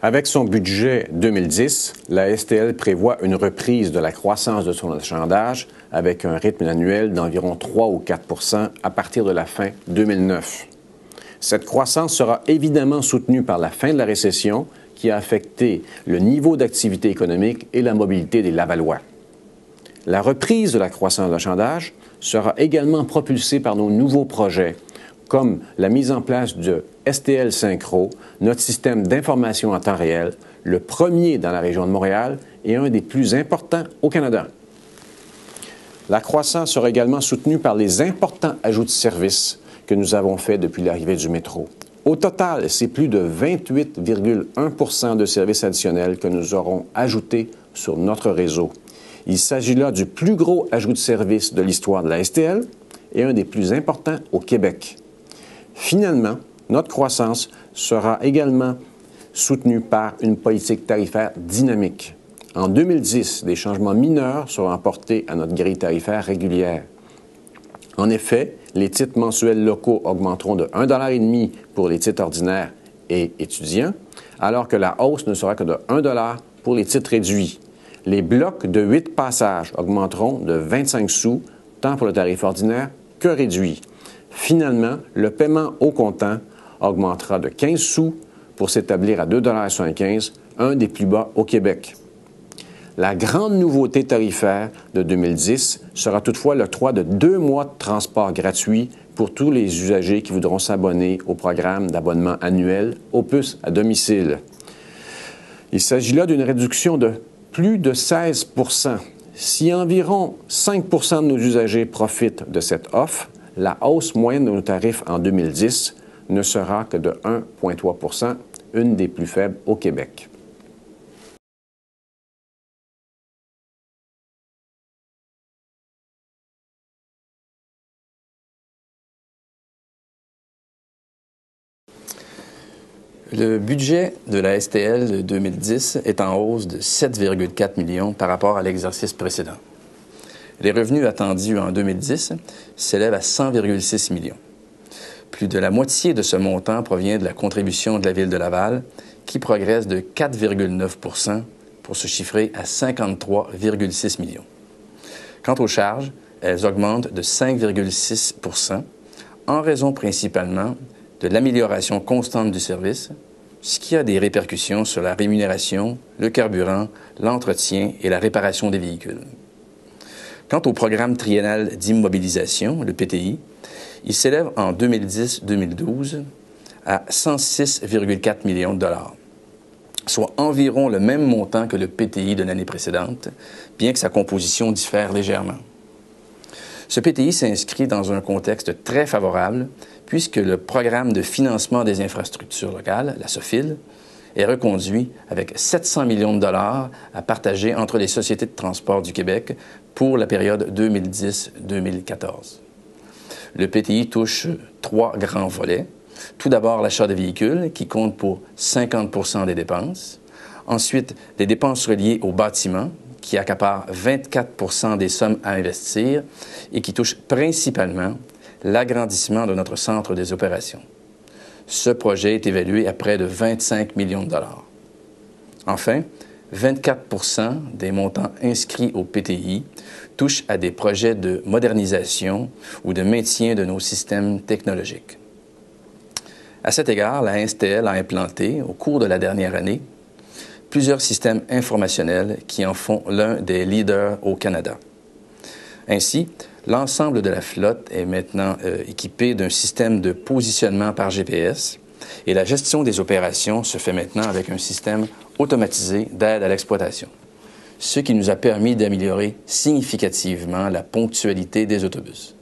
Avec son budget 2010, la STL prévoit une reprise de la croissance de son achalandage avec un rythme annuel d'environ 3 ou 4 à partir de la fin 2009. Cette croissance sera évidemment soutenue par la fin de la récession qui a affecté le niveau d'activité économique et la mobilité des Lavallois. La reprise de la croissance d'achalandage sera également propulsée par nos nouveaux projets, comme la mise en place de STL Synchro, notre système d'information en temps réel, le premier dans la région de Montréal et un des plus importants au Canada. La croissance sera également soutenue par les importants ajouts de services que nous avons faits depuis l'arrivée du métro. Au total, c'est plus de 28,1 de services additionnels que nous aurons ajoutés sur notre réseau. Il s'agit là du plus gros ajout de services de l'histoire de la STL et un des plus importants au Québec. Finalement, notre croissance sera également soutenue par une politique tarifaire dynamique. En 2010, des changements mineurs seront apportés à notre grille tarifaire régulière. En effet, les titres mensuels locaux augmenteront de 1,5 $ pour les titres ordinaires et étudiants, alors que la hausse ne sera que de 1 $ pour les titres réduits. Les blocs de 8 passages augmenteront de 25 sous, tant pour le tarif ordinaire que réduit. Finalement, le paiement au comptant augmentera de 15 sous pour s'établir à 2,75 $, un des plus bas au Québec. La grande nouveauté tarifaire de 2010 sera toutefois l'octroi de 2 mois de transport gratuit pour tous les usagers qui voudront s'abonner au programme d'abonnement annuel Opus à domicile. Il s'agit là d'une réduction de plus de 16 %. Si environ 5 % de nos usagers profitent de cette offre, la hausse moyenne de nos tarifs en 2010 ne sera que de 1,3 %, une des plus faibles au Québec. Le budget de la STL de 2010 est en hausse de 7,4 millions par rapport à l'exercice précédent. Les revenus attendus en 2010 s'élèvent à 100,6 millions. Plus de la moitié de ce montant provient de la contribution de la Ville de Laval, qui progresse de 4,9 % pour se chiffrer à 53,6 millions. Quant aux charges, elles augmentent de 5,6 % en raison principalement de l'amélioration constante du service, ce qui a des répercussions sur la rémunération, le carburant, l'entretien et la réparation des véhicules. Quant au programme triennal d'immobilisation, le PTI, il s'élève en 2010-2012 à 106,4 millions de dollars, soit environ le même montant que le PTI de l'année précédente, bien que sa composition diffère légèrement. Ce PTI s'inscrit dans un contexte très favorable puisque le programme de financement des infrastructures locales, la SOFIL, est reconduit avec 700 millions de dollars à partager entre les sociétés de transport du Québec pour la période 2010-2014. Le PTI touche 3 grands volets. Tout d'abord, l'achat de véhicules, qui compte pour 50 % des dépenses. Ensuite, les dépenses reliées au bâtiment, qui accaparent 24 % des sommes à investir et qui touchent principalement l'agrandissement de notre centre des opérations. Ce projet est évalué à près de 25 millions de dollars. Enfin, 24 % des montants inscrits au PTI touchent à des projets de modernisation ou de maintien de nos systèmes technologiques. À cet égard, la STL a implanté, au cours de la dernière année, plusieurs systèmes informationnels qui en font l'un des leaders au Canada. Ainsi, l'ensemble de la flotte est maintenant équipé d'un système de positionnement par GPS et la gestion des opérations se fait maintenant avec un système automatisé d'aide à l'exploitation, ce qui nous a permis d'améliorer significativement la ponctualité des autobus.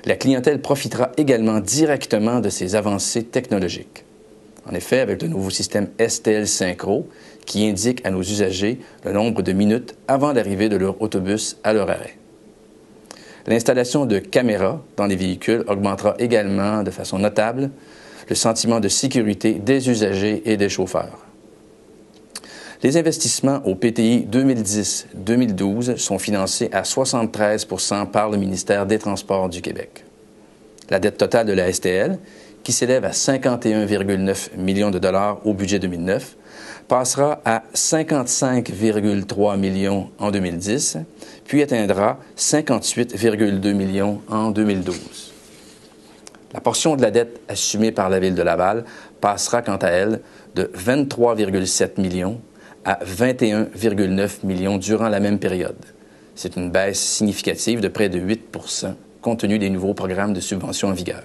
La clientèle profitera également directement de ces avancées technologiques. En effet, avec le nouveau système STL Synchro, qui indique à nos usagers le nombre de minutes avant l'arrivée de leur autobus à leur arrêt. L'installation de caméras dans les véhicules augmentera également de façon notable le sentiment de sécurité des usagers et des chauffeurs. Les investissements au PTI 2010-2012 sont financés à 73 % par le ministère des Transports du Québec. La dette totale de la STL, qui s'élève à 51,9 millions de dollars au budget 2009, passera à 55,3 millions en 2010, puis atteindra 58,2 millions en 2012. La portion de la dette assumée par la Ville de Laval passera quant à elle de 23,7 millions à 21,9 millions durant la même période. C'est une baisse significative de près de 8 compte tenu des nouveaux programmes de subvention en vigueur.